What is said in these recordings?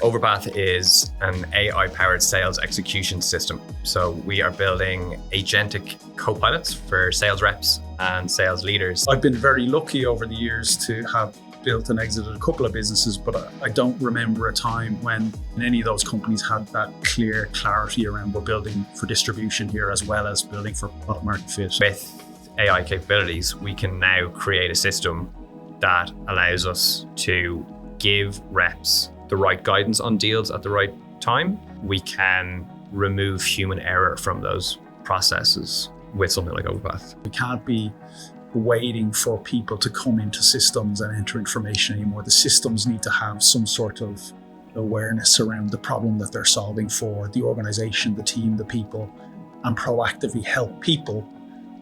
Overpath is an AI-powered sales execution system. So we are building agentic co-pilots for sales reps and sales leaders. I've been very lucky over the years to have built and exited a couple of businesses, but I don't remember a time when any of those companies had that clear clarity around we're building for distribution here as well as building for product market fit. With AI capabilities, we can now create a system that allows us to give reps the right guidance on deals at the right time. We can remove human error from those processes with something like Overpath. We can't be waiting for people to come into systems and enter information anymore. The systems need to have some sort of awareness around the problem that they're solving for the organization, the team, the people, and proactively help people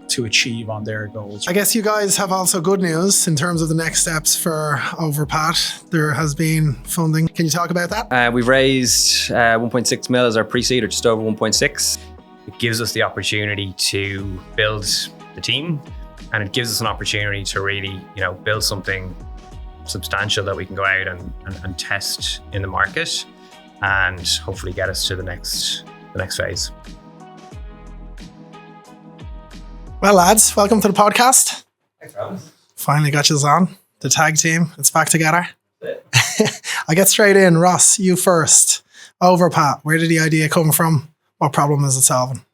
to achieve on their goals. I guess you guys have also good news in terms of the next steps for Overpath. There has been funding. Can you talk about that? We've raised 1.6 mil as our pre-seed, or just over 1.6. It gives us the opportunity to build the team, and it gives us an opportunity to really, build something substantial that we can go out and test in the market, and hopefully get us to the next phase. Well, lads, welcome to the podcast. Thanks, Robin. Finally got you on. The tag team, it's back together. I get straight in. Ross, you first. Overpath, where did the idea come from? What problem is it solving?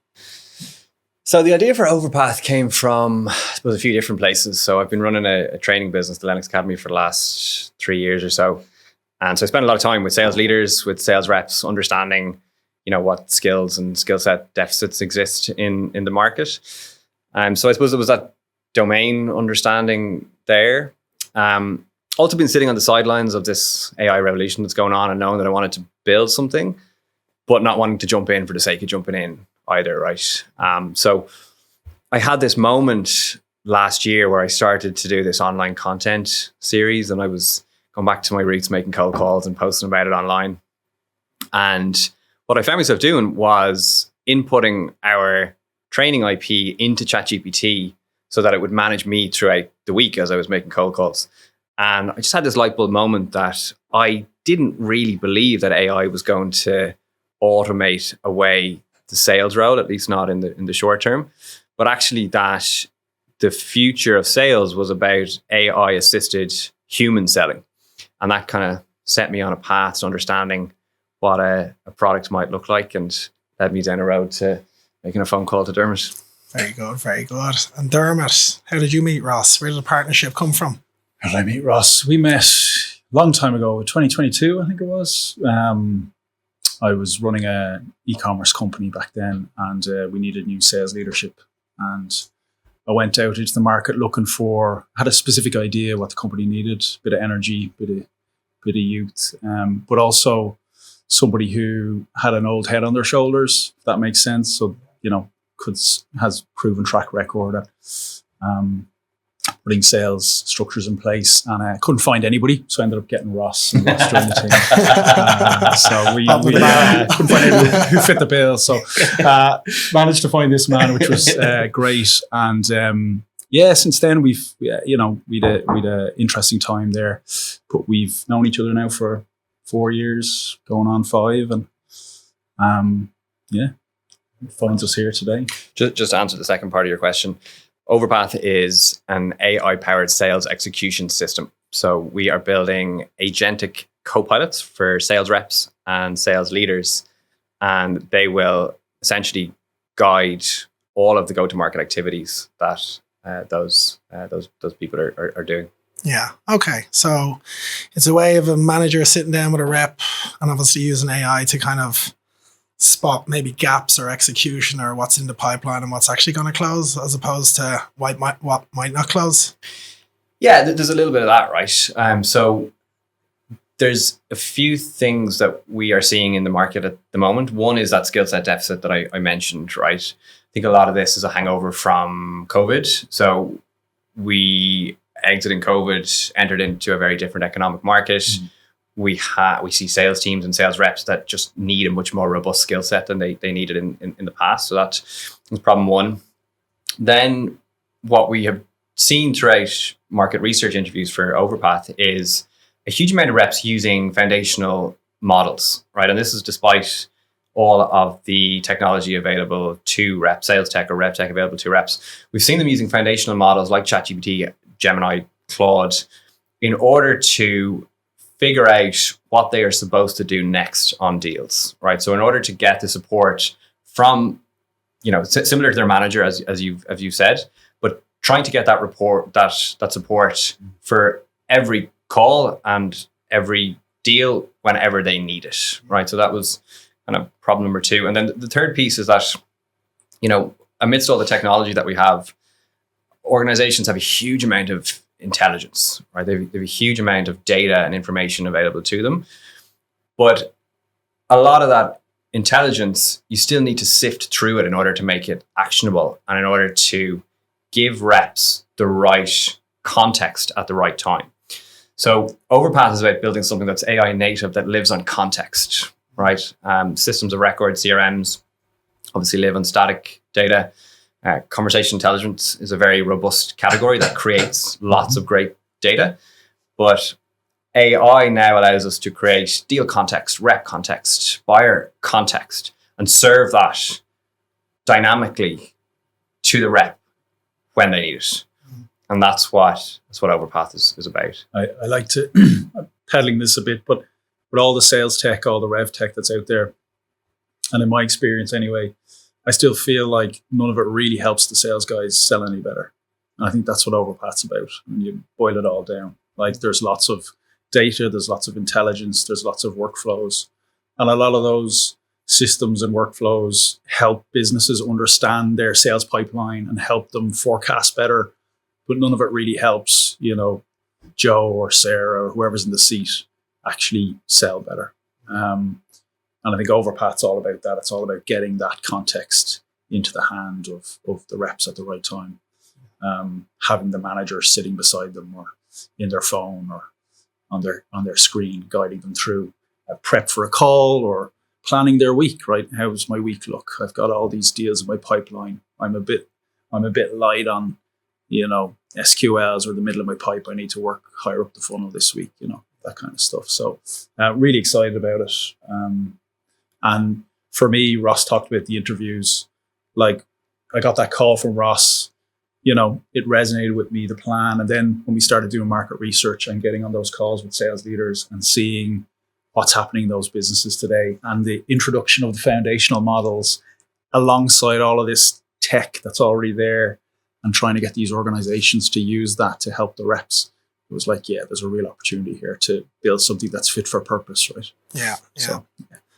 So the idea for Overpath came from, I suppose, a few different places. So I've been running a training business, the Lennox Academy, for the last 3 years or so. And so I spent a lot of time with sales leaders, with sales reps, understanding, what skills and skill set deficits exist in the market. So I suppose it was that domain understanding there. Also been sitting on the sidelines of this AI revolution that's going on, and knowing that I wanted to build something, but not wanting to jump in for the sake of jumping in either, right? So I had this moment last year where I started to do this online content series, and I was going back to my roots, making cold calls and posting about it online. And what I found myself doing was inputting our training IP into ChatGPT so that it would manage me throughout the week as I was making cold calls. And I just had this light bulb moment that I didn't really believe that AI was going to automate away the sales role, at least not in the short term, but actually that the future of sales was about AI assisted human selling. And that kind of set me on a path to understanding what a product might look like, and led me down a road to making a phone call to Dermot. Very good, very good. And Dermot, how did you meet Ross? Where did the partnership come from? How did I meet Ross? We met a long time ago, 2022, I think it was. I was running an e-commerce company back then, and we needed new sales leadership. And I went out into the market had a specific idea what the company needed, a bit of energy, bit of youth, but also somebody who had an old head on their shoulders, if that makes sense. So, has proven track record at putting sales structures in place, and I couldn't find anybody, so I ended up getting Ross joined the team. So we couldn't find anybody who fit the bill. So managed to find this man, which was great. And since then we've we'd a interesting time there, but we've known each other now for 4 years, going on 5, and it finds us here today. Just to answer the second part of your question, Overpath is an AI-powered sales execution system. So we are building agentic co-pilots for sales reps and sales leaders, and they will essentially guide all of the go-to-market activities that those people are doing. Yeah. Okay. So it's a way of a manager sitting down with a rep and obviously using AI to kind of spot maybe gaps or execution or what's in the pipeline and what's actually going to close, as opposed to what might not close. Yeah, there's a little bit of that, right? So there's a few things that we are seeing in the market at the moment. One is that skill set deficit that I mentioned, right? I think a lot of this is a hangover from COVID. So we exiting COVID, entered into a very different economic market. Mm-hmm. We see sales teams and sales reps that just need a much more robust skill set than they needed in the past. So that was problem one. Then what we have seen throughout market research interviews for Overpath is a huge amount of reps using foundational models, right? And this is despite all of the technology available to reps, sales tech or rep tech available to reps. We've seen them using foundational models like ChatGPT, Gemini, Claude, in order to figure out what they are supposed to do next on deals, right? So in order to get the support from, similar to their manager, as you've said, but trying to get that support for every call and every deal whenever they need it, right? So that was kind of problem number 2. And then the third piece is that, amidst all the technology that we have, organizations have a huge amount of intelligence, right? They have a huge amount of data and information available to them. But a lot of that intelligence, you still need to sift through it in order to make it actionable and in order to give reps the right context at the right time. So Overpath is about building something that's AI native that lives on context, right? Systems of record, CRMs, obviously live on static data. Conversation intelligence is a very robust category that creates lots of great data. But AI now allows us to create deal context, rep context, buyer context, and serve that dynamically to the rep when they need it. And that's what Overpath is about. I like to peddling this a bit, but with all the sales tech, all the rev tech that's out there, and in my experience anyway, I still feel like none of it really helps the sales guys sell any better. And I think that's what Overpath's about when you boil it all down. Like there's lots of data, there's lots of intelligence, there's lots of workflows. And a lot of those systems and workflows help businesses understand their sales pipeline and help them forecast better. But none of it really helps, Joe or Sarah or whoever's in the seat actually sell better. And I think Overpath's all about that. It's all about getting that context into the hand of the reps at the right time. Having the manager sitting beside them or in their phone or on their screen, guiding them through a prep for a call or planning their week, right? How does my week look? I've got all these deals in my pipeline. I'm a bit light on, SQLs or the middle of my pipe. I need to work higher up the funnel this week, that kind of stuff. So really excited about it. And for me, Ross talked about the interviews. Like I got that call from Ross, it resonated with me, the plan. And then when we started doing market research and getting on those calls with sales leaders and seeing what's happening in those businesses today and the introduction of the foundational models alongside all of this tech that's already there and trying to get these organizations to use that to help the reps. It was like, yeah, there's a real opportunity here to build something that's fit for purpose, right? Yeah. So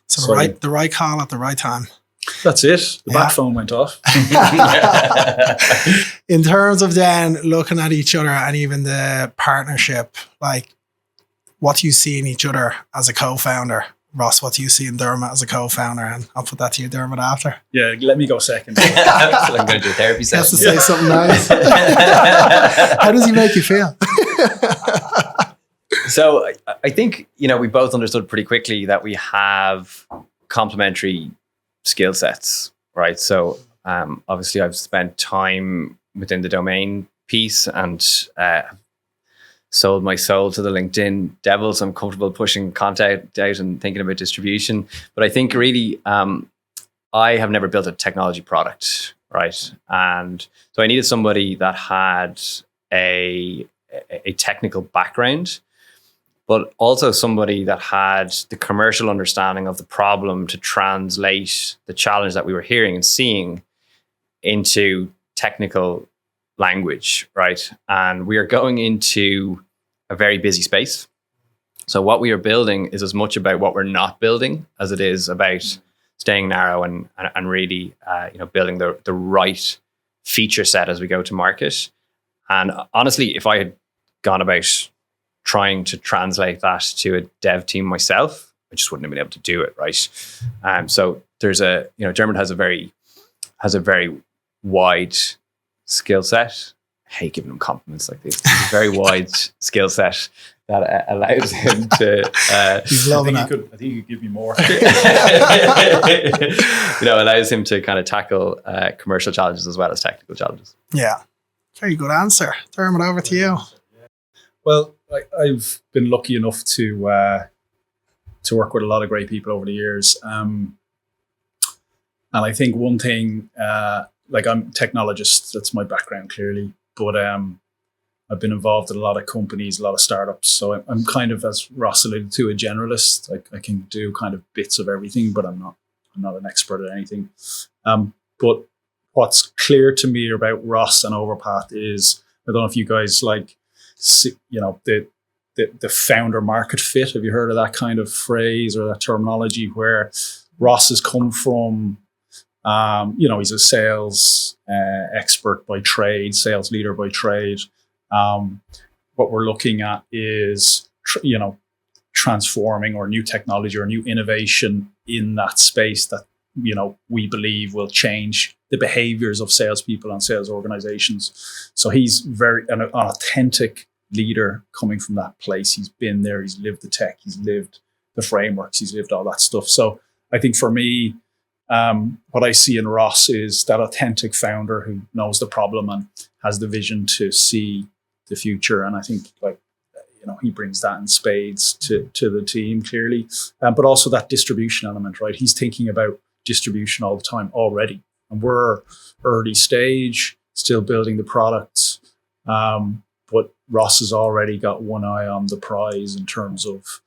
the right call at the right time. That's it. The back phone went off. In terms of then looking at each other and even the partnership, like what do you see in each other as a co-founder? Ross, what do you see in Dermot as a co-founder? And I'll put that to you, Dermot, after. Yeah, let me go second. I'm going to do a therapy session. Has to say something nice. How does he make you feel? So I think, we both understood pretty quickly that we have complementary skill sets, right? So obviously I've spent time within the domain piece and sold my soul to the LinkedIn devils. I'm comfortable pushing content out and thinking about distribution. But I think really I have never built a technology product, right? And so I needed somebody that had a technical background, but also somebody that had the commercial understanding of the problem to translate the challenge that we were hearing and seeing into technical language, right? And we are going into a very busy space. So what we are building is as much about what we're not building as it is about staying narrow and really building the right feature set as we go to market. And honestly, if I had gone about trying to translate that to a dev team myself, I just wouldn't have been able to do it, right? So there's Dermot has a very wide skill set. I hate giving him compliments like this. It's a very wide skill set that allows him to. He's loving it. I think you could give me more. Allows him to kind of tackle commercial challenges as well as technical challenges. Yeah, very good answer, Dermot. Over to you. Well, I've been lucky enough to to work with a lot of great people over the years. And I think one thing, like I'm a technologist, that's my background clearly, but I've been involved in a lot of companies, a lot of startups. So I'm kind of, as Ross alluded to, a generalist. I can do kind of bits of everything, but I'm not an expert at anything. But what's clear to me about Ross and Overpath is, I don't know if you guys like, you know, the founder market fit. Have you heard of that kind of phrase or that terminology where Ross has come from, you know, he's a sales expert by trade, sales leader by trade. What we're looking at is, you know, transforming or new technology or new innovation in that space that, you know, we believe will change the behaviors of salespeople and sales organizations. So he's very an authentic leader coming from that place. He's been there, he's lived the tech, he's lived the frameworks, he's lived all that stuff. So I think for me, what I see in Ross is that authentic founder who knows the problem and has the vision to see the future. And I think, like, you know, he brings that in spades to the team clearly, but also that distribution element, right? He's thinking about distribution all the time already, and we're early stage, still building the product. But Ross has already got one eye on the prize in terms of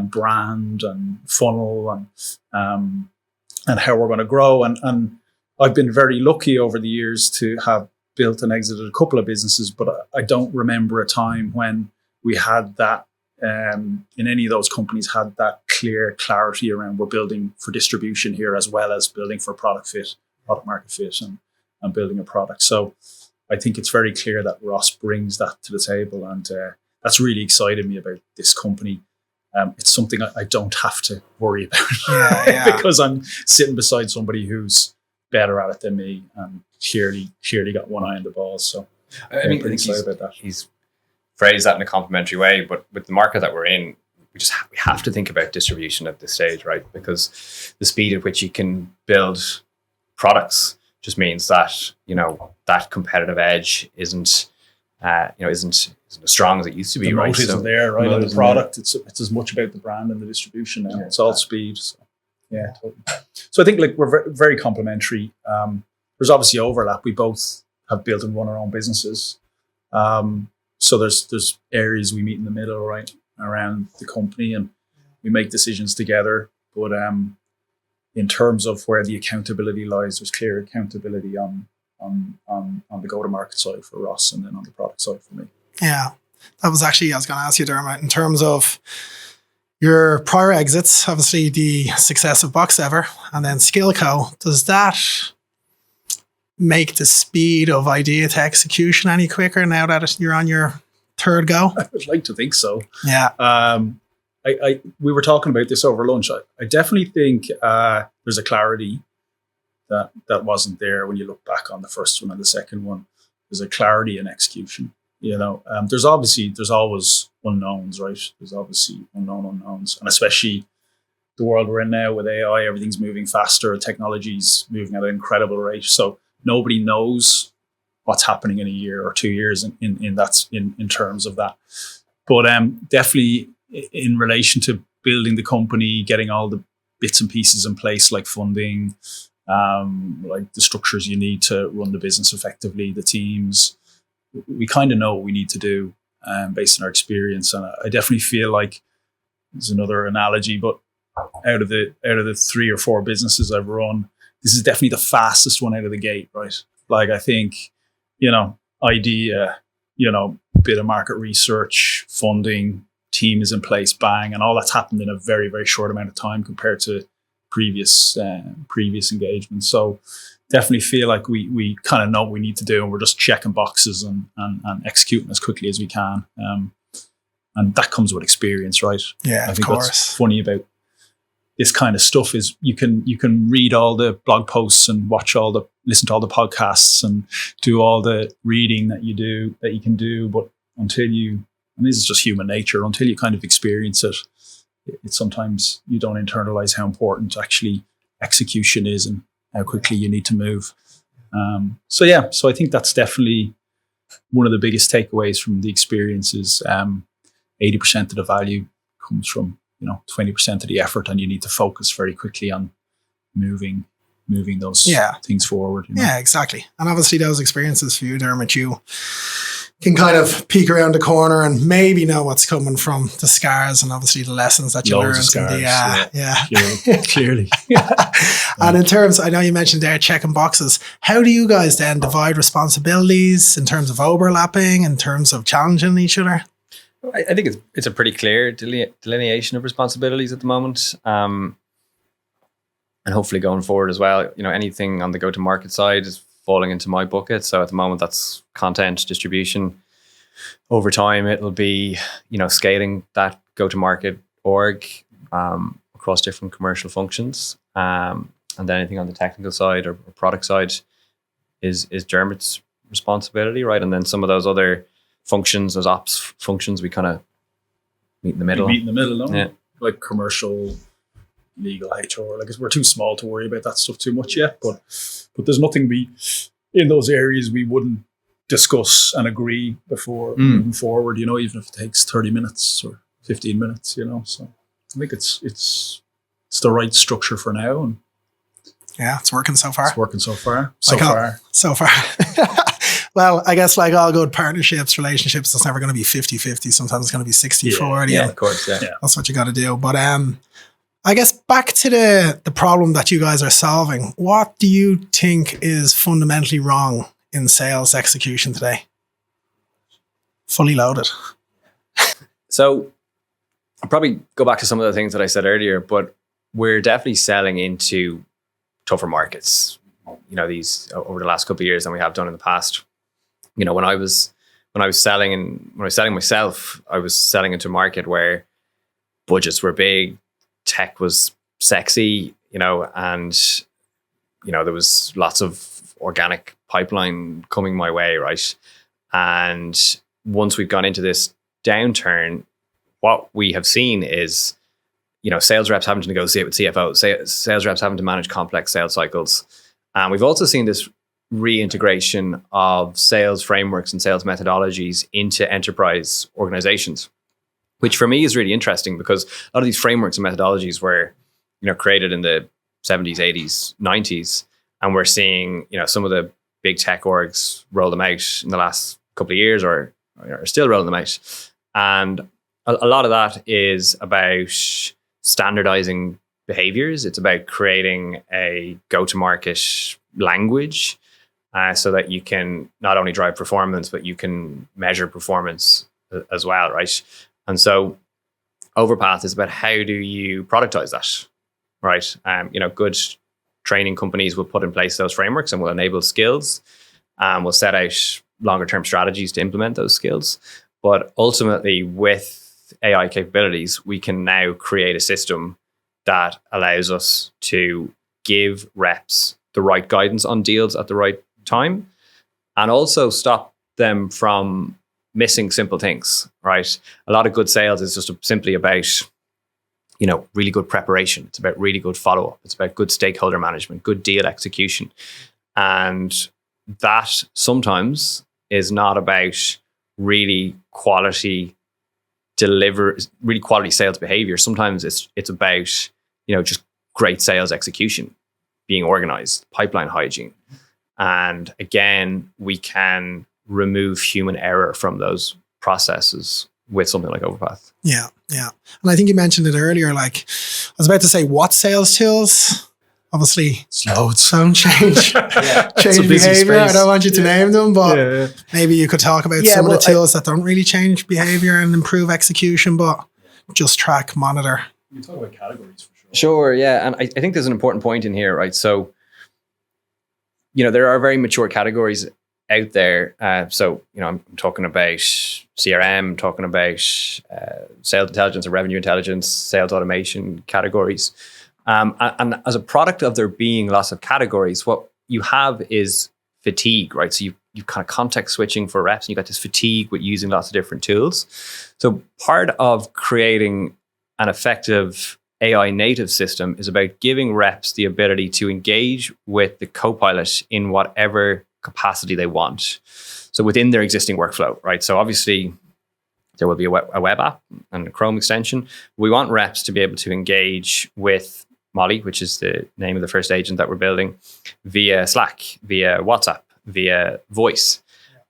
brand and funnel and how we're going to grow. And I've been very lucky over the years to have built and exited a couple of businesses, but I don't remember a time when we had that, in any of those companies, had that clear clarity around we're building for distribution here as well as building for product market fit and building a product. So I think it's very clear that Ross brings that to the table, and that's really excited me about this company. It's something I don't have to worry about because I'm sitting beside somebody who's better at it than me and clearly got one eye on the ball. So I mean, pretty excited about that. He's phrased that in a complimentary way, but with the market that we're in, we have to think about distribution at this stage, right? Because the speed at which you can build products just means that, you know, that competitive edge isn't as strong as it used to be, the right? moat isn't there, right? And the product, it's as much about the brand and the distribution now. It's all speed. So, yeah, totally. So I think, like, we're very, very complementary. There's obviously overlap. We both have built and run our own businesses. So there's areas we meet in the middle, right, around the company, and we make decisions together. But in terms of where the accountability lies, there's clear accountability on the go-to-market side for Ross, and then on the product side for me. Yeah, that was actually, I was going to ask you, Dermot, in terms of your prior exits, obviously the success of Boxever and then Skillco, does that make the speed of idea to execution any quicker now that you're on your third go? I would like to think so. Yeah. We were talking about this over lunch. I definitely think there's a clarity that wasn't there when you look back on the first one and the second one. There's a clarity in execution. You know, there's always unknowns, right? There's obviously unknowns, and especially the world we're in now with AI, everything's moving faster, technology's moving at an incredible rate. So nobody knows what's happening in a year or 2 years in terms of that. But definitely in relation to building the company, getting all the bits and pieces in place, like funding, like the structures you need to run the business effectively, the teams, we kind of know what we need to do based on our experience. And I definitely feel like, there's another analogy, but out of the 3 or 4 businesses I've run, this is definitely the fastest one out of the gate, right? Like, I think, you know, idea, you know, bit of market research, funding, team is in place, bang, and all that's happened in a very, very short amount of time compared to previous engagements. So definitely feel like we kind of know what we need to do, and we're just checking boxes and executing as quickly as we can. And that comes with experience, right? Yeah, I think of course. what's funny about this kind of stuff is you can read all the blog posts and listen to all the podcasts and do all the reading that you can do, but until you, and this is just human nature, until you kind of experience it, it's sometimes you don't internalize how important actually execution is and how quickly you need to move. So I think that's definitely one of the biggest takeaways from the experience is 80% of the value comes from 20% of the effort, and you need to focus very quickly on moving those things forward. Yeah, exactly. And obviously those experiences for you, Dermot, you can kind of peek around the corner and maybe know what's coming from the scars and obviously the lessons that you learned. Clearly. And in terms, I know you mentioned there checking boxes. How do you guys then divide responsibilities in terms of overlapping, in terms of challenging each other? I think it's a pretty clear delineation of responsibilities at the moment. And hopefully going forward as well, anything on the go-to-market side is falling into my bucket. So at the moment, that's content distribution. Over time, it'll be, scaling that go-to-market org across different commercial functions. And then anything on the technical side or product side is Dermot's responsibility, right? And then some of those other functions, those ops functions, we kind of meet in the middle. No? Yeah. Like commercial, legal, HR. Like we're too small to worry about that stuff too much yet. But there's nothing in those areas we wouldn't discuss and agree before moving forward. Even if it takes 30 minutes or 15 minutes. So I think it's the right structure for now. And yeah, it's working so far. So far. Well, I guess like all good partnerships, relationships, it's never going to be 50-50. Sometimes it's going to be 60-40. Yeah, of course. Yeah. That's what you got to do. But I guess back to the problem that you guys are solving. What do you think is fundamentally wrong in sales execution today? Fully loaded. So I'll probably go back to some of the things that I said earlier, but we're definitely selling into tougher markets, these over the last couple of years than we have done in the past. When I was selling myself, I was selling into a market where budgets were big, tech was sexy, and there was lots of organic pipeline coming my way, right? And once we've gone into this downturn, what we have seen is, sales reps having to negotiate with CFOs, sales reps having to manage complex sales cycles. And we've also seen this reintegration of sales frameworks and sales methodologies into enterprise organizations, which for me is really interesting because a lot of these frameworks and methodologies were, created in the 70s, 80s, 90s. And we're seeing, some of the big tech orgs roll them out in the last couple of years or are still rolling them out. And a lot of that is about standardizing behaviors. It's about creating a go-to-market language so that you can not only drive performance, but you can measure performance as well, right? And so Overpath is about how do you productize that, right? Good training companies will put in place those frameworks and will enable skills and will set out longer term strategies to implement those skills. But ultimately, with AI capabilities, we can now create a system that allows us to give reps the right guidance on deals at the right time and also stop them from missing simple things, right? A lot of good sales is just simply about, really good preparation. It's about really good follow-up. It's about good stakeholder management, good deal execution. And that sometimes is not about really quality sales behavior. Sometimes it's about, just great sales execution, being organized, pipeline hygiene. And again, we can remove human error from those processes with something like Overpath. Yeah. And I think you mentioned it earlier, like I was about to say what sales tools? Obviously, sound change, change behavior. Space. I don't want you to name them, but maybe you could talk about some of the tools that don't really change behavior and improve execution, but just track, monitor. You can talk about categories for sure. Sure, yeah. And I think there's an important point in here, right? So, there are very mature categories out there. I'm talking about CRM, I'm talking about sales intelligence or revenue intelligence, sales automation categories. And as a product of there being lots of categories, what you have is fatigue, right? So you kind of context switching for reps and you got this fatigue with using lots of different tools. So part of creating an effective AI native system is about giving reps the ability to engage with the copilot in whatever capacity they want. So within their existing workflow, right? So obviously There will be a web app and a Chrome extension. We want reps to be able to engage with Molly, which is the name of the first agent that we're building, via Slack, via WhatsApp, via voice.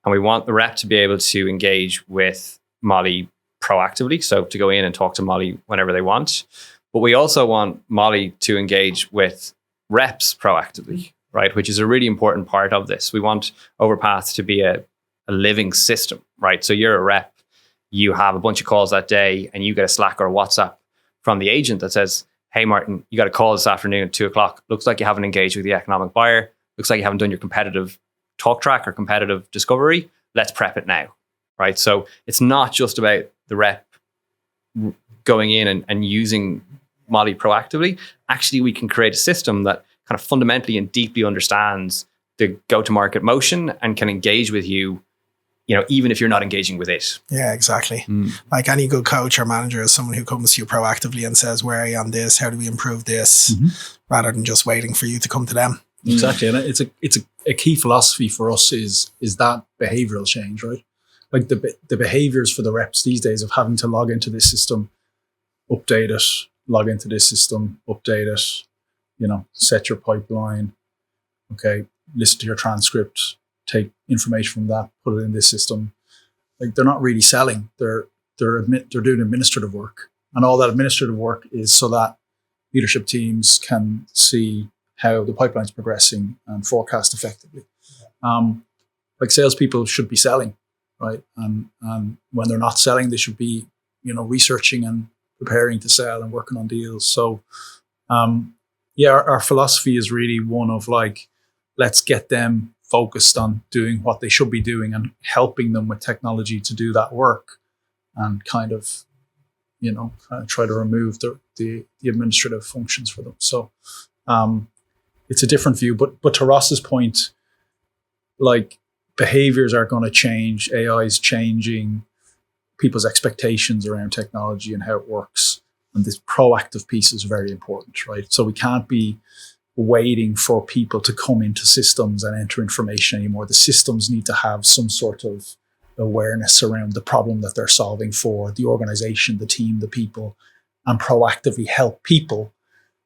And we want the rep to be able to engage with Molly proactively, so to go in and talk to Molly whenever they want. But we also want Molly to engage with reps proactively, right? Which is a really important part of this. We want Overpath to be a living system, right? So you're a rep, you have a bunch of calls that day, and you get a Slack or a WhatsApp from the agent that says, hey, Martin, you got a call this afternoon at 2:00. Looks like you haven't engaged with the economic buyer. Looks like you haven't done your competitive talk track or competitive discovery. Let's prep it now, right? So it's not just about the rep going in and using Molly proactively. Actually, we can create a system that kind of fundamentally and deeply understands the go-to-market motion and can engage with you, even if you're not engaging with it. Yeah, exactly. Like any good coach or manager is someone who comes to you proactively and says, where are you on this? How do we improve this? Rather than just waiting for you to come to them. Exactly. And it's a key philosophy for us is that behavioral change, right? Like the behaviors for the reps these days of having to log into this system, update it, log into this system, update it, set your pipeline, okay, listen to your transcript, take information from that, put it in this system. Like they're not really selling. They're doing administrative work. And all that administrative work is so that leadership teams can see how the pipeline's progressing and forecast effectively. Like salespeople should be selling, right? And when they're not selling, they should be, researching and preparing to sell and working on deals. So, our philosophy is really one of like, let's get them focused on doing what they should be doing and helping them with technology to do that work, and kind of try to remove the administrative functions for them. So, it's a different view, but to Ross's point, like behaviors are going to change. AI is changing people's expectations around technology and how it works. And this proactive piece is very important, right? So we can't be waiting for people to come into systems and enter information anymore. The systems need to have some sort of awareness around the problem that they're solving for the organization, the team, the people, and proactively help people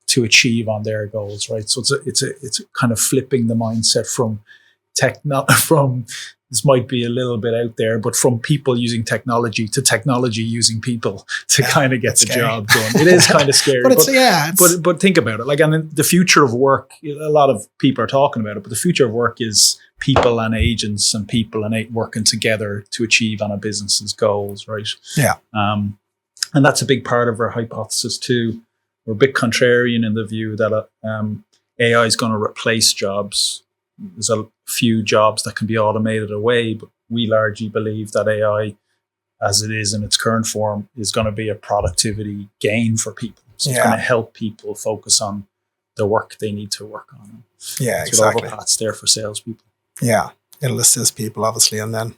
to achieve on their goals, right? So it's a kind of flipping the mindset from this might be a little bit out there, but from people using technology to technology using people to kind of get the job done. It is kind of scary. But think about it. Like, and the future of work, a lot of people are talking about it, but the future of work is people and agents and people and working together to achieve on a business's goals, right? Yeah. And that's a big part of our hypothesis too. We're a bit contrarian in the view that AI is going to replace jobs. There's a few jobs that can be automated away, but we largely believe that AI, as it is in its current form, is going to be a productivity gain for people. So it's going to help people focus on the work they need to work on. Yeah, exactly. Overpath's there for salespeople. Yeah, it'll assist people, obviously, and then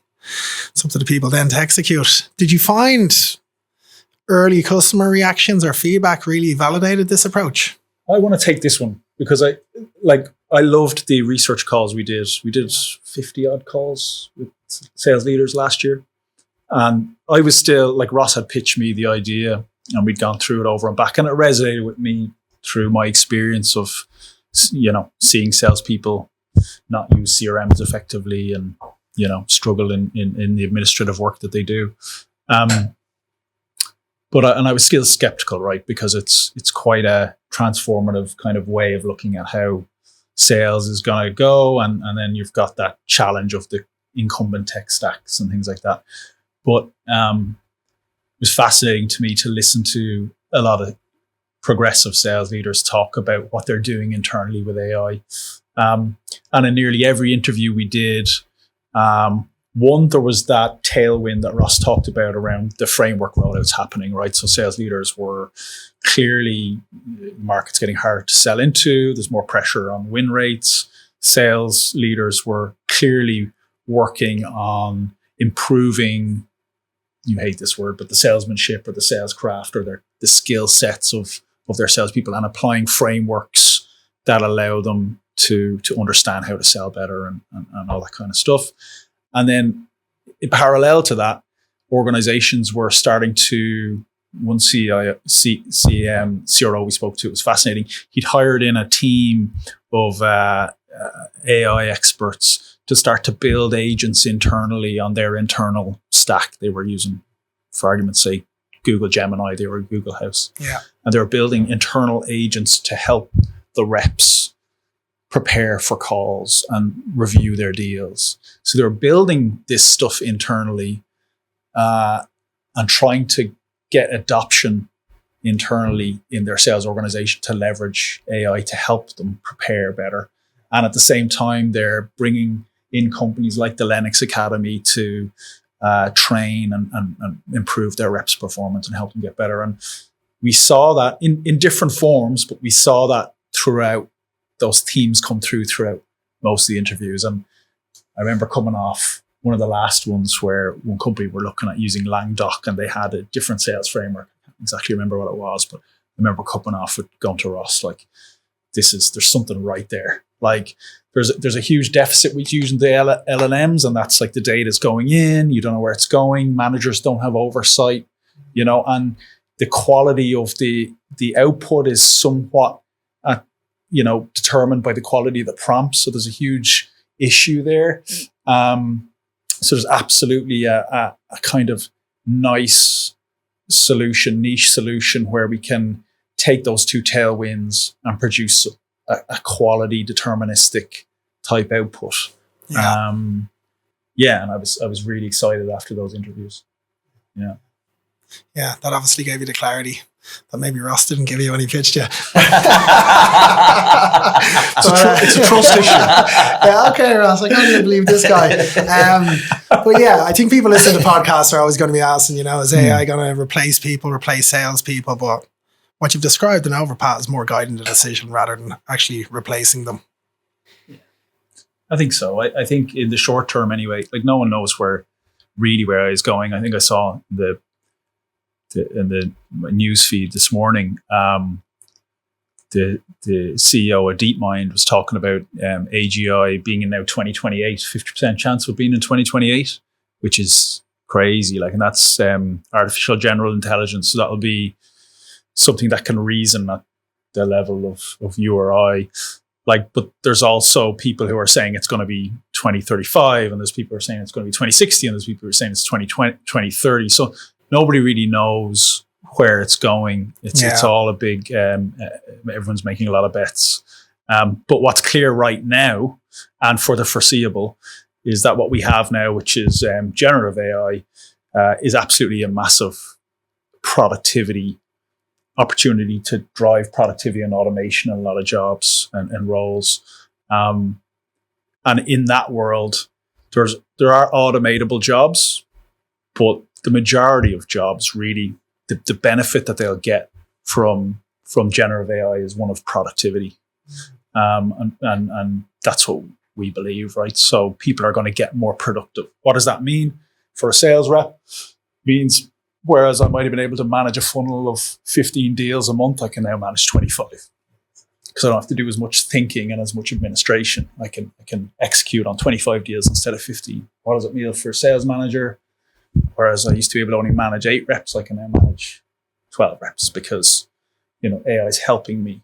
it's up to the people then to execute. Did you find early customer reactions or feedback really validated this approach? I want to take this one because I loved the research calls we did. We did 50 odd calls with sales leaders last year. And I was still, like, Ross had pitched me the idea and we'd gone through it over and back. And it resonated with me through my experience of, seeing salespeople not use CRMs effectively and, struggle in the administrative work that they do. But I was still skeptical, right? Because it's quite a transformative kind of way of looking at how sales is going to go. And then you've got that challenge of the incumbent tech stacks and things like that. But it was fascinating to me to listen to a lot of progressive sales leaders talk about what they're doing internally with AI. And in nearly every interview we did, there was that tailwind that Ross talked about around the framework rollouts happening, right? So sales leaders were clearly, the market's getting harder to sell into. There's more pressure on win rates. Sales leaders were clearly working on improving, you hate this word, but the salesmanship or the sales craft or the skill sets of their salespeople and applying frameworks that allow them to understand how to sell better and all that kind of stuff. And then in parallel to that, organizations were starting to, one CRO we spoke to, it was fascinating. He'd hired in a team of AI experts to start to build agents internally on their internal stack. They were using, for argument's sake, Google Gemini, they were Google House. Yeah. And they were building internal agents to help the reps prepare for calls and review their deals. So they were building this stuff internally and trying to get adoption internally in their sales organization to leverage AI to help them prepare better. And at the same time, they're bringing in companies like the Lennox Academy to train and improve their reps' performance and help them get better. And we saw that in different forms, but we saw that throughout, those themes come through throughout most of the interviews. And I remember coming off one of the last ones where one company were looking at using LangDoc and they had a different sales framework. I can't exactly remember what it was, but I remember coming off with going to Ross, like, there's something right there. Like, there's a huge deficit with using the LLMs, and that's like the data's going in, you don't know where it's going, managers don't have oversight, and the quality of the output is somewhat, determined by the quality of the prompts. So there's a huge issue there. So there's absolutely a kind of nice solution, niche solution, where we can take those two tailwinds and produce a quality deterministic type output. Yeah. And I was really excited after those interviews. Yeah. Yeah, that obviously gave you the clarity that maybe Ross didn't give you when he pitched you. It's a trust issue. Yeah, okay, Ross, I can't even believe this guy. But yeah, I think people listening to podcasts are always going to be asking, is AI going to replace people, replace salespeople? But what you've described in Overpath is more guiding the decision rather than actually replacing them. I think so. I think in the short term anyway, like, no one knows where I was going. I think I saw in the news feed this morning, the CEO of DeepMind was talking about AGI being in now 2028, 50% chance of being in 2028, which is crazy. Like, and that's artificial general intelligence. So that'll be something that can reason at the level of you or I. Like, but there's also people who are saying it's going to be 2035, and there's people who are saying it's going to be 2060, and there's people who are saying it's 2030. So nobody really knows where it's going. It's all a big, everyone's making a lot of bets. But what's clear right now, and for the foreseeable, is that what we have now, which is generative AI, is absolutely a massive productivity opportunity to drive productivity and automation in a lot of jobs and roles. And in that world, there are automatable jobs, but the majority of jobs, really, the benefit that they'll get from generative AI is one of productivity. And that's what we believe, right? So people are going to get more productive. What does that mean for a sales rep? Means, whereas I might have been able to manage a funnel of 15 deals a month, I can now manage 25. Because I don't have to do as much thinking and as much administration. I can execute on 25 deals instead of 15. What does it mean for a sales manager? Whereas I used to be able to only manage 8 reps, I can now manage 12 reps because, AI is helping me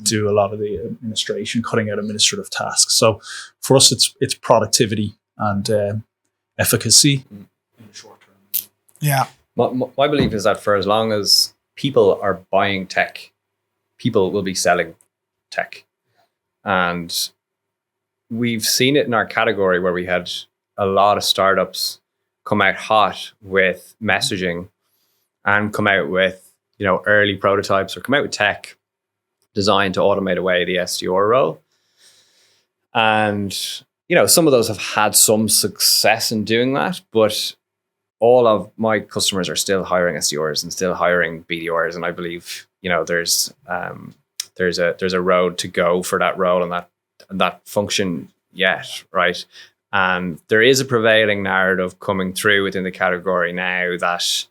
do a lot of the administration, cutting out administrative tasks. So for us, it's productivity and efficacy in the short term. Yeah. My belief is that for as long as people are buying tech, people will be selling tech. And we've seen it in our category where we had a lot of startups come out hot with messaging and come out with, early prototypes or come out with tech designed to automate away the SDR role. And, some of those have had some success in doing that, but all of my customers are still hiring SDRs and still hiring BDRs. And I believe, there's a road to go for that role and that function yet, right? And there is a prevailing narrative coming through within the category now that,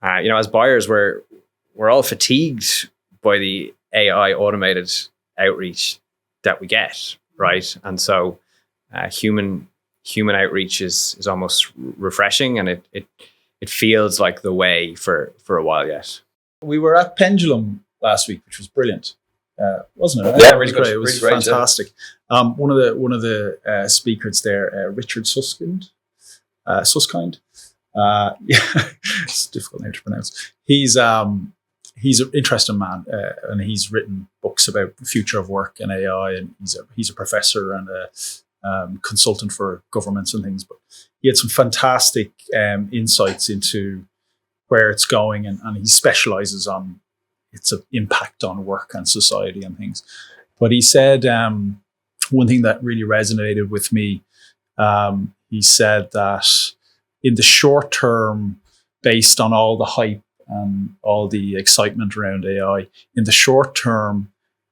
as buyers, we're all fatigued by the AI automated outreach that we get, right? And so human outreach is almost refreshing, and it feels like the way for a while yet. We were at Pendulum last week, which was brilliant, wasn't it? Yeah, It was really good. great. It was Really great, fantastic. One of the speakers there, Richard Susskind. Yeah, it's a difficult name to pronounce. He's an interesting man, and he's written books about the future of work and AI, and he's a professor and a consultant for governments and things. But he had some fantastic insights into where it's going, and he specializes on its impact on work and society and things. But he said one thing that really resonated with me. He said that in the short term, based on all the hype and all the excitement around AI, in the short term,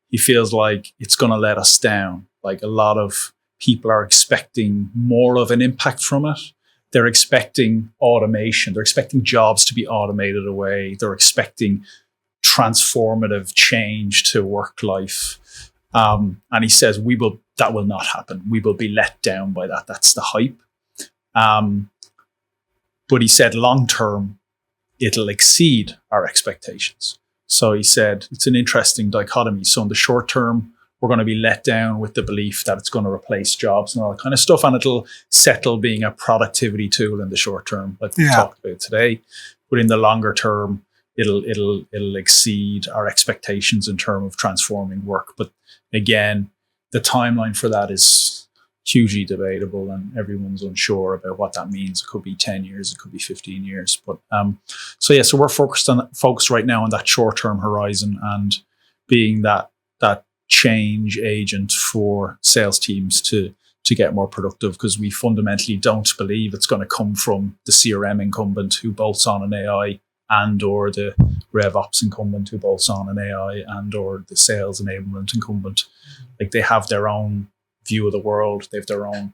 he feels like it's going to let us down. Like a lot of people are expecting more of an impact from it. They're expecting automation. They're expecting jobs to be automated away. They're expecting transformative change to work life. And he says, that will not happen. We will be let down by that. That's the hype. But he said long term, it'll exceed our expectations. So he said it's an interesting dichotomy. So in the short term, we're going to be let down with the belief that it's going to replace jobs and all that kind of stuff. And it'll settle being a productivity tool in the short term, like we talked about today. But in the longer term, it'll exceed our expectations in terms of transforming work. But again, the timeline for that is hugely debatable, and everyone's unsure about what that means. It could be 10 years, it could be 15 years. But so we're focused right now on that short-term horizon and being that change agent for sales teams to get more productive, because we fundamentally don't believe it's going to come from the CRM incumbent who bolts on an AI and or the RevOps incumbent who bolts on an AI and or the sales enablement incumbent. Like, they have their own view of the world. They have their own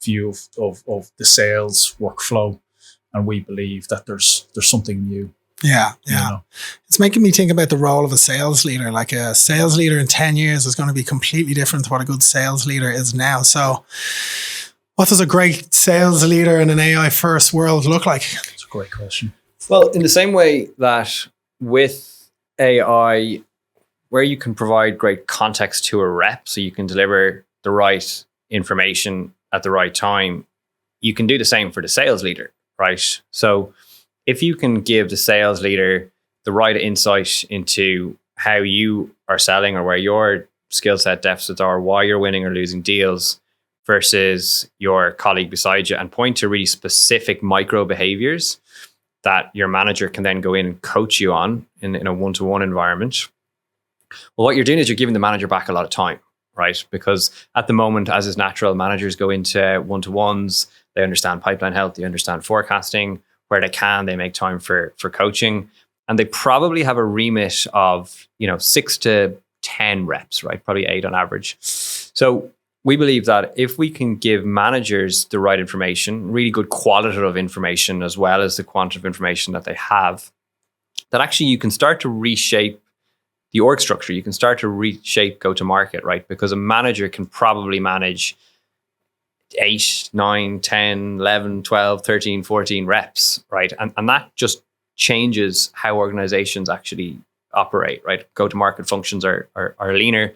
view of the sales workflow. And we believe that there's something new. Yeah. You know? It's making me think about the role of a sales leader. Like, a sales leader in 10 years is going to be completely different to what a good sales leader is now. So what does a great sales leader in an AI first world look like? It's a great question. Well, in the same way that with AI, where you can provide great context to a rep, so you can deliver the right information at the right time, you can do the same for the sales leader, right? So if you can give the sales leader the right insight into how you are selling or where your skill set deficits are, why you're winning or losing deals versus your colleague beside you, and point to really specific micro behaviors that your manager can then go in and coach you on in a one-to-one environment. Well, what you're doing is you're giving the manager back a lot of time, right? Because at the moment, as is natural, managers go into one-to-ones, they understand pipeline health, they understand forecasting. Where they can, they make time for coaching. And they probably have a remit of, 6 to 10 reps, right? Probably 8 on average. So we believe that if we can give managers the right information, really good qualitative information, as well as the quantitative information that they have, that actually you can start to reshape the org structure. You can start to reshape go-to-market, right? Because a manager can probably manage 8, 9, 10, 11, 12, 13, 14 reps, right? And that just changes how organizations actually operate, right? Go-to-market functions are leaner.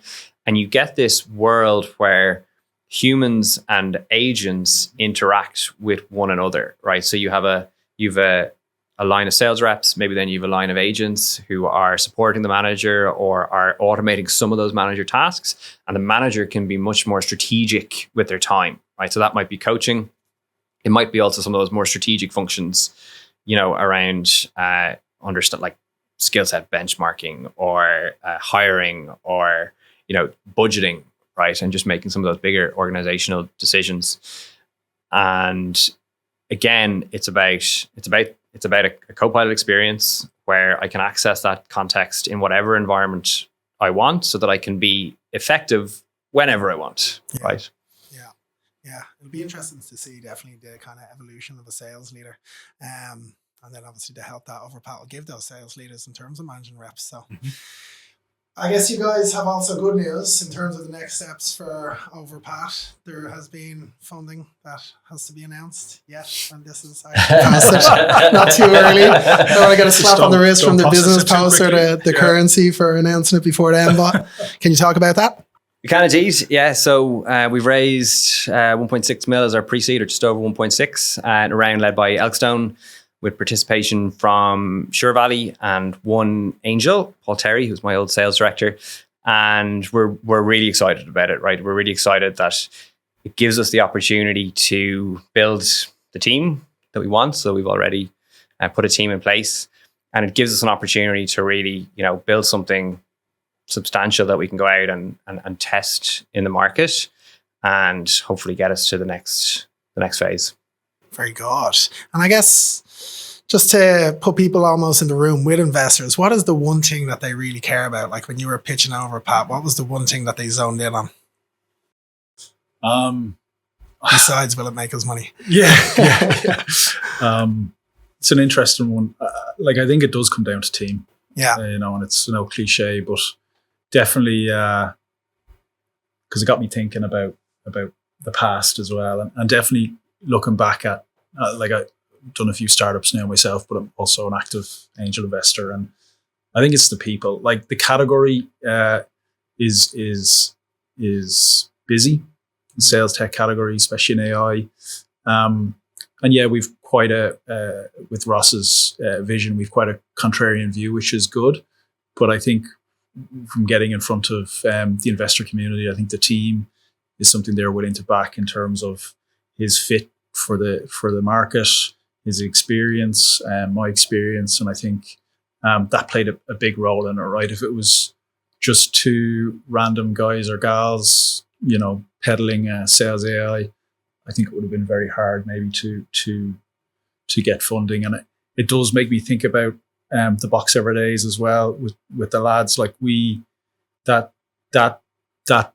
And you get this world where humans and agents interact with one another, right? So you've a line of sales reps, maybe then you have a line of agents who are supporting the manager or are automating some of those manager tasks. And the manager can be much more strategic with their time, right? So that might be coaching. It might be also some of those more strategic functions, around understand, like skill set benchmarking or hiring or, budgeting, right? And just making some of those bigger organizational decisions. And again, it's about a co-pilot experience where I can access that context in whatever environment I want, so that I can be effective whenever I want, right? Yeah, it'll be interesting to see definitely the kind of evolution of a sales leader, and then obviously the help that Overpath will give those sales leaders in terms of managing reps. So I guess you guys have also good news in terms of the next steps for Overpath. There has been funding that has to be announced yet, and this is actually posted. Not too early. Don't want to get a slap on the wrist from the business post or the currency for announcing it before then. But can you talk about that? We can indeed, yeah. So we've raised 1.6 mil as our pre-seed, or just over 1.6, and a round led by Elkstone, with participation from Sure Valley and one angel, Paul Terry, who's my old sales director. And we're really excited about it, right? We're really excited that it gives us the opportunity to build the team that we want. So we've already put a team in place, and it gives us an opportunity to really, build something substantial that we can go out and test in the market, and hopefully get us to the next phase. Very good. And I guess just to put people almost in the room with investors, what is the one thing that they really care about? Like when you were pitching Overpath, what was the one thing that they zoned in on? Besides, will it make us money? Yeah. It's an interesting one. I think it does come down to team. Yeah. And it's no cliche, but definitely because it got me thinking about the past as well, and definitely looking back at I've done a few startups now myself, but I'm also an active angel investor, and I think it's the people. Like the category is busy, the sales tech category, especially in AI. And yeah, we've quite with Ross's vision, we've quite a contrarian view, which is good. But I think from getting in front of the investor community, I think the team is something they're willing to back in terms of his fit for the market, his experience, my experience, and I think that played a big role in it. Right, if it was just two random guys or gals, peddling sales AI, I think it would have been very hard maybe to get funding. And it does make me think about the box ever days as well with the lads. Like that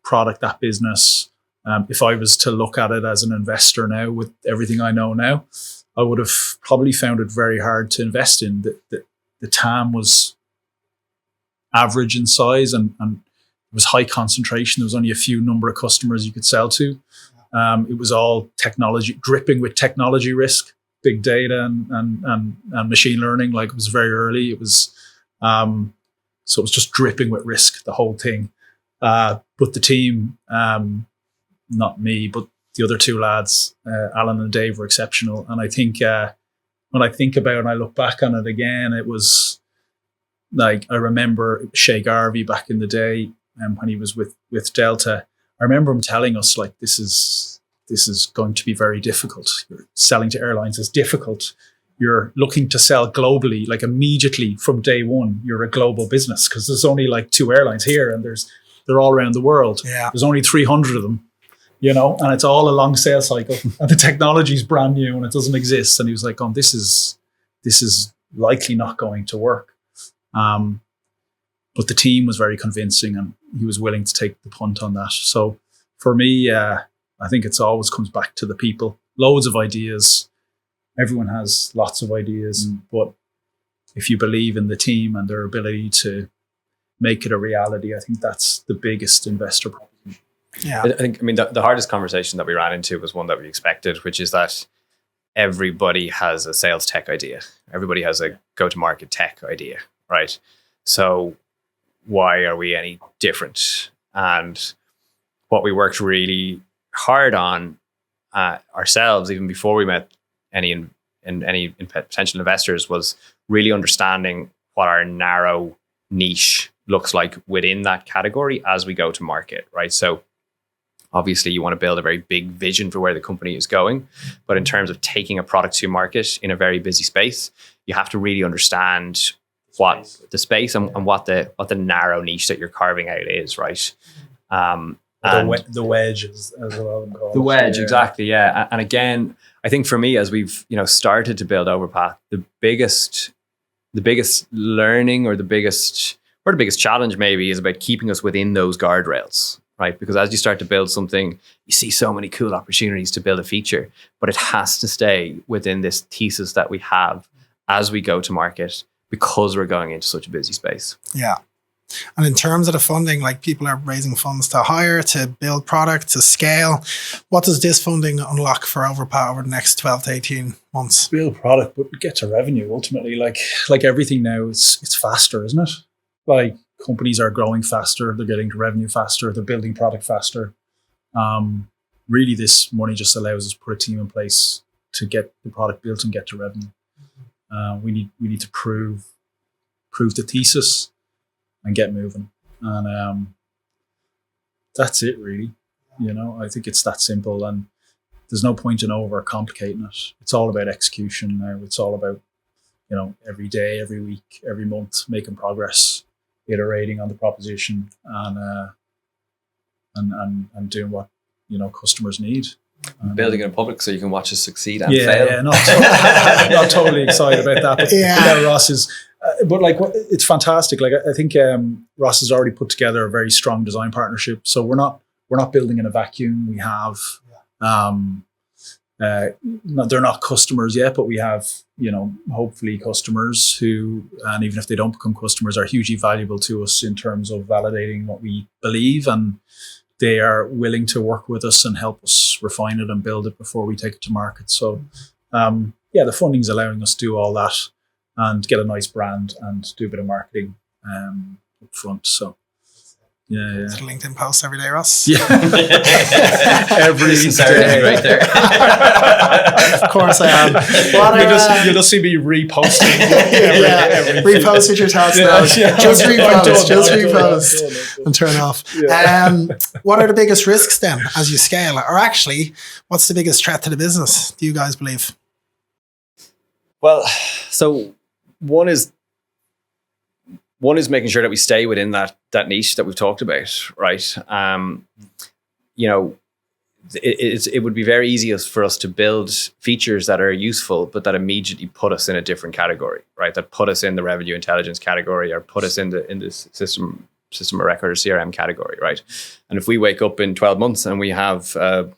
product, that business. If I was to look at it as an investor now, with everything I know now, I would have probably found it very hard to invest in. The TAM was average in size, and it was high concentration. There was only a few number of customers you could sell to. It was all technology, dripping with technology risk, big data and machine learning. Like it was very early. It was so it was just dripping with risk, the whole thing. But the team, not me, but the other two lads, Alan and Dave, were exceptional. And I think when I think about it and I look back on it again, it was like, I remember Shay Garvey back in the day, when he was with Delta. I remember him telling us, like, this is going to be very difficult. Selling to airlines is difficult. You're looking to sell globally, like immediately from day one, you're a global business because there's only like 2 airlines here, and they're all around the world. Yeah. There's only 300 of them. And it's all a long sales cycle, and the technology is brand new and it doesn't exist. And he was like, this is likely not going to work. But the team was very convincing, and he was willing to take the punt on that. So for me, I think it's always comes back to the people. Loads of ideas. Everyone has lots of ideas, but if you believe in the team and their ability to make it a reality, I think that's the biggest investor problem. Yeah, I think the hardest conversation that we ran into was one that we expected, which is that everybody has a sales tech idea. Everybody has a go-to-market tech idea, right? So why are we any different? And what we worked really hard on ourselves, even before we met any potential investors, was really understanding what our narrow niche looks like within that category as we go to market, right? So obviously you want to build a very big vision for where the company is going, but in terms of taking a product to market in a very busy space, you have to really understand what the space and what the narrow niche that you're carving out is, right? The wedge as well. The wedge, exactly, yeah. And again, I think for me, as we've started to build Overpath, the biggest learning or the biggest challenge maybe is about keeping us within those guardrails, right? Because as you start to build something, you see so many cool opportunities to build a feature, but it has to stay within this thesis that we have as we go to market, because we're going into such a busy space. Yeah. And in terms of the funding, like people are raising funds to hire, to build product, to scale. What does this funding unlock for Overpath over the next 12 to 18 months? Build product, but get to revenue ultimately. Like everything now, it's faster, isn't it? Like companies are growing faster, they're getting to revenue faster, they're building product faster. Really, this money just allows us to put a team in place to get the product built and get to revenue. We need to prove the thesis and get moving, and that's it really. I think it's that simple, and there's no point in over complicating it. It's all about execution now. It's all about every day, every week, every month, making progress, iterating on the proposition, and doing what customers need. Building it in public so you can watch us succeed and fail. Yeah, not totally excited about that. But Ross is, it's fantastic. Like I think Ross has already put together a very strong design partnership. So we're not building in a vacuum. We have, they're not customers yet, but we have hopefully customers who, and even if they don't become customers, are hugely valuable to us in terms of validating what we believe, and they are willing to work with us and help us refine it and build it before we take it to market. So, the funding is allowing us to do all that and get a nice brand and do a bit of marketing up front. So, yeah. It's a LinkedIn post every day, Ross. Yeah, every day, right there. Of course I am. You'll just see me reposting. Repost with your thoughts now. Just repost and turn off. Yeah. What are the biggest risks then as you scale? Or actually, what's the biggest threat to the business, do you guys believe? Well, so one is making sure that we stay within that niche that we've talked about, right? It would be very easy for us to build features that are useful, but that immediately put us in a different category, right? That put us in the revenue intelligence category, or put us in this system of record or CRM category, right? And if we wake up in 12 months and we have an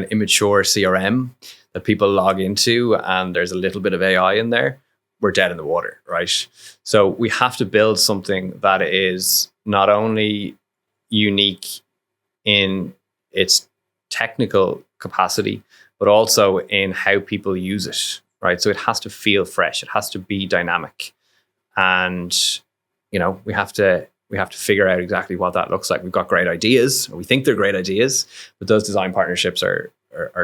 immature CRM that people log into, and there's a little bit of AI in there, we're dead in the water, right? So we have to build something that is not only unique in its technical capacity, but also in how people use it, right? So it has to feel fresh. It has to be dynamic. And, we have to figure out exactly what that looks like. We've got great ideas, or we think they're great ideas, but those design partnerships are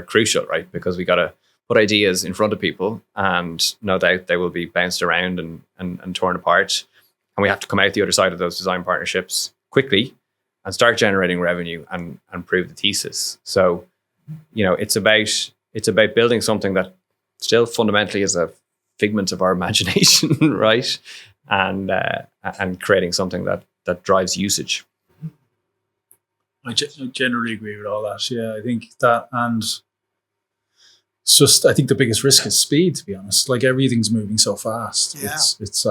crucial, right? Because we got to put ideas in front of people, and no doubt they will be bounced around and torn apart. And we have to come out the other side of those design partnerships quickly and start generating revenue and prove the thesis. So, it's about building something that still fundamentally is a figment of our imagination, right? And creating something that drives usage. I generally agree with all that. Yeah, I think that, and it's just, I think the biggest risk is speed, to be honest. Like everything's moving so fast. Yeah. It's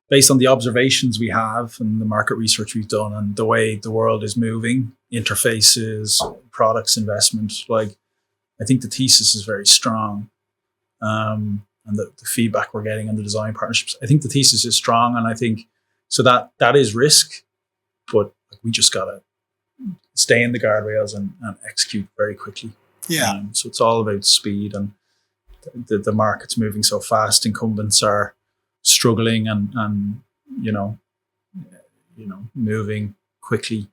based on the observations we have and the market research we've done and the way the world is moving, interfaces, products, investment. Like, I think the thesis is very strong. And the feedback we're getting on the design partnerships, I think the thesis is strong. And I think, so that is risk, but we just got to stay in the guardrails and execute very quickly. Yeah. So it's all about speed, and the market's moving so fast. Incumbents are struggling and moving quickly.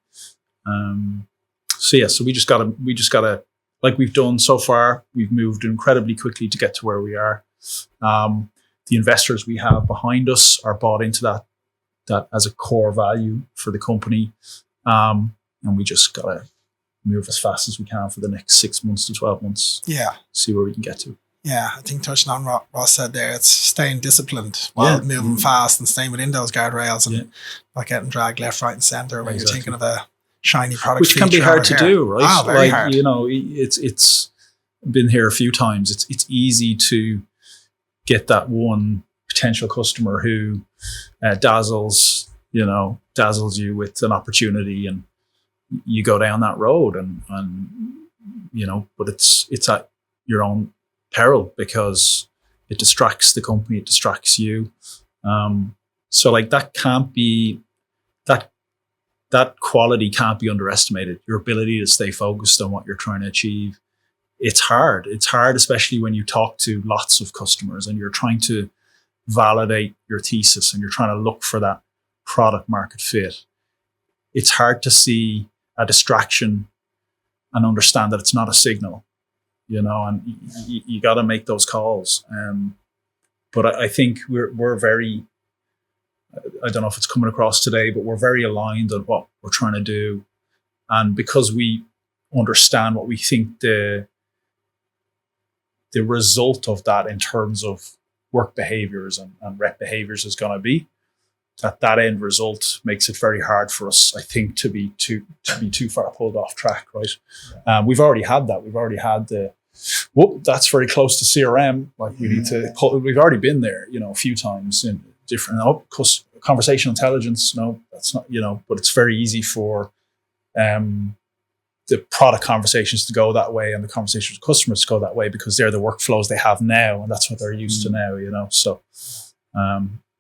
So we just gotta, like we've done so far, we've moved incredibly quickly to get to where we are. The investors we have behind us are bought into that as a core value for the company. And we just gotta move as fast as we can for the next 6 months to 12 months. Yeah. See where we can get to. Yeah, I think touching on what Ross said there, it's staying disciplined while moving fast and staying within those guardrails and not getting dragged left, right, and center when you're thinking of a shiny product, which can be hard to do, right? Very hard. It's been here a few times. It's easy to get that one potential customer who dazzles you with an opportunity, and you go down that road, but it's at your own peril because it distracts the company, it distracts you. So like that can't be, that quality can't be underestimated. Your ability to stay focused on what you're trying to achieve. It's hard. It's hard, especially when you talk to lots of customers and you're trying to validate your thesis and you're trying to look for that product market fit. It's hard to see a distraction and understand that it's not a signal, and you got to make those calls. But I think we're very, I don't know if it's coming across today, but we're very aligned on what we're trying to do. And because we understand what we think the result of that in terms of work behaviors and rep behaviors is going to be, that end result makes it very hard for us, I think, to be too far pulled off track, right? We've already had that. We've already had that's very close to CRM. Like we need to we've already been there, a few times in different conversational intelligence. No, that's not, but it's very easy for the product conversations to go that way and the conversations with customers to go that way because they're the workflows they have now and that's what they're used to now,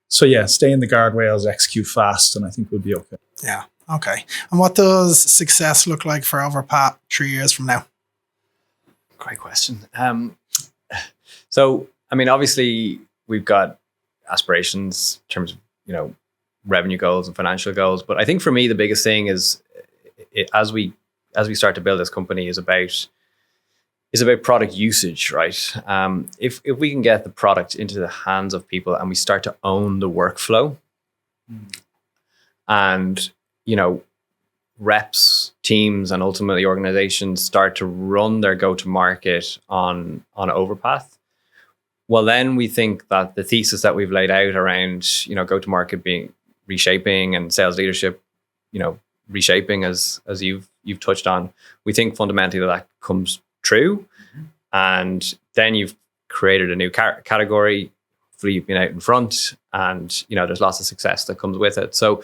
So yeah, stay in the guardrails, execute fast, and I think we'll be okay. Yeah. Okay. And what does success look like for Overpath 3 years from now? Great question. So, I mean, obviously we've got aspirations in terms of, revenue goals and financial goals. But I think for me, the biggest thing is as we start to build this company is about product usage, right? If we can get the product into the hands of people and we start to own the workflow, and reps, teams, and ultimately organizations start to run their go-to-market on Overpath, well, then we think that the thesis that we've laid out around go-to-market being reshaping and sales leadership, reshaping as you've touched on, we think fundamentally that comes true. And then you've created a new category, you've been out in front, and there's lots of success that comes with it. So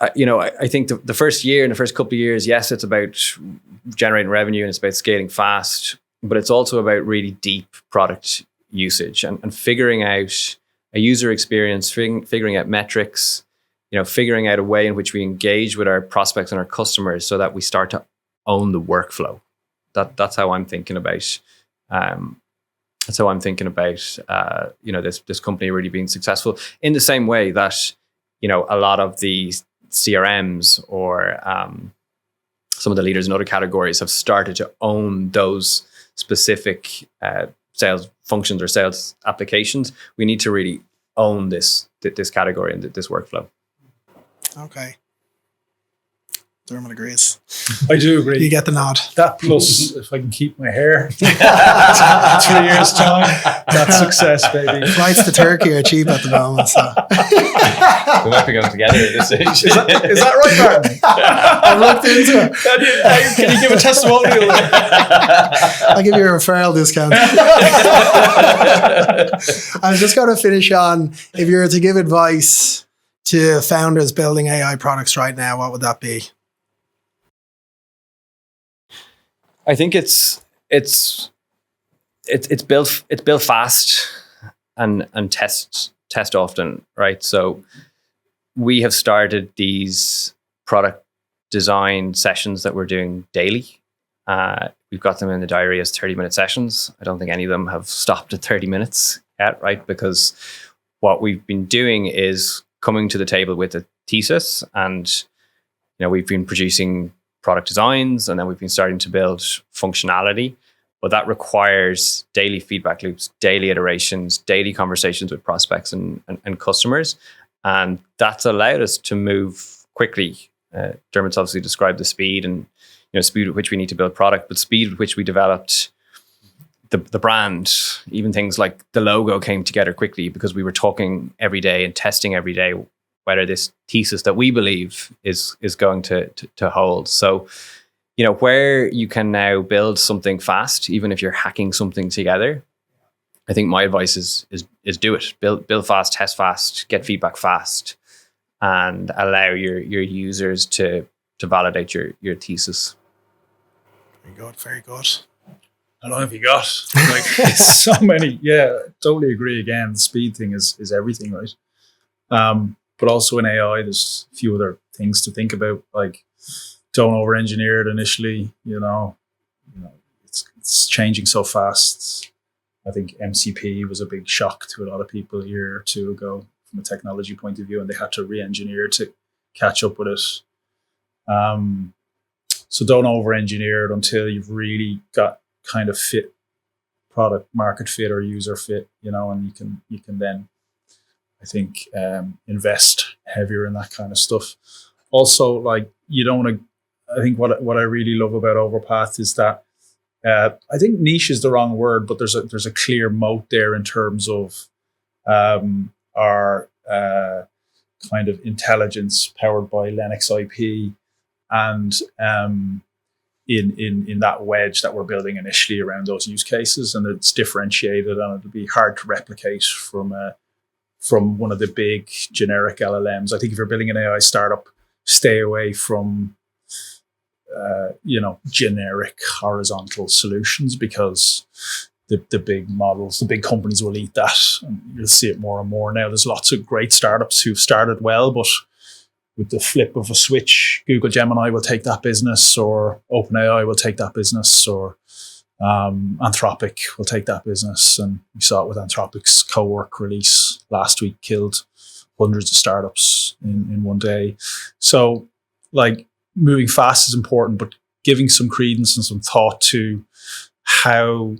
I think the first year and the first couple of years, yes, it's about generating revenue and it's about scaling fast, but it's also about really deep product usage and figuring out a user experience, figuring out metrics, figuring out a way in which we engage with our prospects and our customers so that we start to own the workflow. That's how I'm thinking about. That's how I'm thinking about. This company really being successful in the same way that a lot of the CRMs or some of the leaders in other categories have started to own those specific sales functions or sales applications. We need to really own this category and this workflow. Okay. Dermot agrees. I do agree. You get the nod. That plus, if I can keep my hair 3 years' time, that's success, baby. Flights to Turkey are cheap at the moment. So. We might be going together at this stage. Is that right, Martin? I've looked into it. Can you give a testimonial? I'll give you a referral discount. I was just going to finish on, if you were to give advice to founders building AI products right now, what would that be? I think it's built fast and test often, right? So we have started these product design sessions that we're doing daily. We've got them in the diary as 30-minute sessions. I don't think any of them have stopped at 30 minutes yet, right? Because what we've been doing is coming to the table with a thesis, and we've been producing product designs, and then we've been starting to build functionality. But that requires daily feedback loops, daily iterations, daily conversations with prospects and customers. And that's allowed us to move quickly. Dermot's obviously described the speed and speed at which we need to build product, but speed at which we developed the brand. Even things like the logo came together quickly because we were talking every day and testing every day whether this thesis that we believe is going to hold. So, where you can now build something fast, even if you're hacking something together, I think my advice is do it. Build fast, test fast, get feedback fast, and allow your users to validate your thesis. Very good, very good. How long have you got? So many. Yeah, totally agree. Again, the speed thing is everything, right? But also in AI, there's a few other things to think about, like don't over-engineer it initially. It's changing so fast. I think MCP was a big shock to a lot of people a year or two ago from a technology point of view, and they had to re-engineer to catch up with it. So don't over-engineer it until you've really got kind of fit product market fit or user fit, and you can then, I think, invest heavier in that kind of stuff. Also, like, you don't want to. I think what I really love about Overpath is that I think niche is the wrong word, but there's a clear moat there in terms of our kind of intelligence powered by Linux IP, and in that wedge that we're building initially around those use cases, and it's differentiated, and it'll be hard to replicate from one of the big generic LLMs. I think if you're building an AI startup, stay away from generic horizontal solutions, because the big models, the big companies will eat that, and you'll see it more and more now. There's lots of great startups who've started well, but with the flip of a switch, Google Gemini will take that business, or OpenAI will take that business, or Anthropic will take that business. And we saw it with Anthropic's co-work release last week, killed hundreds of startups in one day. So, like, moving fast is important, but giving some credence and some thought to how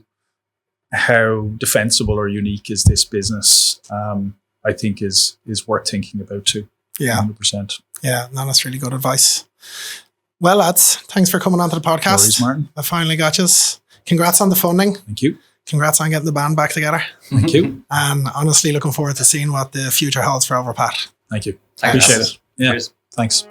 defensible or unique is this business, I think is worth thinking about too. Yeah. 100%. Yeah, no, that's really good advice. Well, lads, thanks for coming onto the podcast. No worries, Martin. I finally got you. Congrats on the funding. Thank you. Congrats on getting the band back together. Thank you. And honestly, looking forward to seeing what the future holds for Overpath. Thank you. Thanks. Appreciate it. Yeah. Cheers. Thanks.